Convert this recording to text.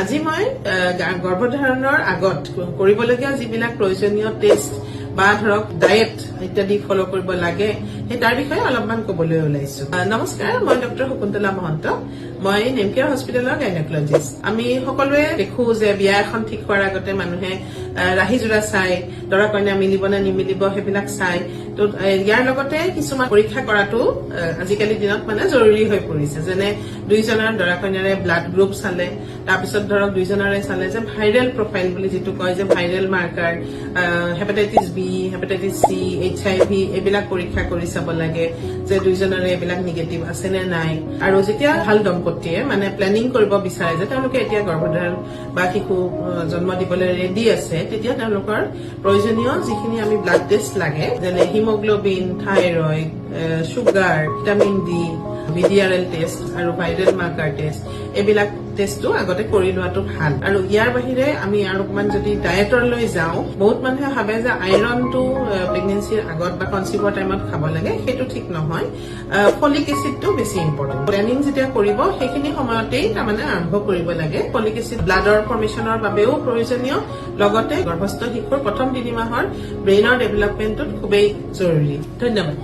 আজি মই গৰ্ভধাৰণৰ আগত কৰিবলগীয়া যিবিলাক প্ৰয়োজনীয় টেষ্ট বা ধৰক ডায়েট ইত্যাদি ফলো কৰিব লাগে সেই তাৰ বিষয়ে অলপমান কবলৈ ওলাইছো। নমস্কাৰ, মই ডক্টৰ শকুন্তলা মহন্ত। মই নেমকেয়াৰ হস্পিটেলৰ গাইনকলজিষ্ট। আমি সকলোৱে দেখো যে বিয়া এখন ঠিক হোৱাৰ আগতে মানুহে ৰাহিজোৰা চাই, দৰা কইনা মিলিব নে নিমিলিব সেইবিলাক চাই। তো ইয়াৰ লগতে কিছুমান পৰীক্ষা কৰাটো আজিকালি দিনত জৰুৰী হৈ পৰিছে। যেনে দুইজনৰ দৰা কইনাৰে ব্লাড গ্ৰুপ চালে, তাৰপিছত ধৰক দুইজনৰে চালে যে ভাইৰেল প্ৰফাইল বুলি যিটো কয় যে viral marker, hepatitis B, hepatitis C, HIV এইবিলাক পৰীক্ষা কৰি চাব লাগে যে দুইজনৰে এইবিলাক নিগেটিভ আছে নে নাই। আৰু যেতিয়া ভাল দম্পতিয়ে প্লেনিং কৰিব বিচাৰে যে তেওঁলোকে এতিয়া গৰ্ভধাৰণ বা শিশু জন্ম দিবলৈ ৰেডি আছে, তেতিয়া তেওঁলোকৰ প্ৰয়োজনীয় যিখিনি আমি ব্লাড টেষ্ট লাগে, যেনে haemoglobin, thyroid, sugar, vitamin D, VDRL test আৰু ভাইৰেল মাৰ্কাৰ টেষ্ট, এইবিলাক টেষ্টটো আগতে কৰি লোৱাটো ভাল। আৰু ইয়াৰ বাহিৰে আমি আৰু অকমান যদি ডায়েটলৈ যাওঁ, বহুত মানুহে ভাবে যে আইৰণটো প্ৰেগনেঞ্চিৰ আগত বা কনচিভৰ টাইমত খাব লাগে, সেইটো ঠিক নহয়। ফলিক এচিডটো বেছি ইম্পৰ্টেণ্ট। প্লেনিং যেতিয়া কৰিব সেইখিনি সময়তেই আৰম্ভ কৰিব লাগে। ফলিক এচিড ব্লাডৰ ফৰ্মেশ্যনৰ বাবেও প্ৰয়োজনীয়, লগতে গৰ্ভস্থ শিশুৰ প্ৰথম 3 মাহৰ ব্ৰেইনৰ ডেভেলপমেণ্টত খুবেই জৰুৰী। ধন্যবাদ।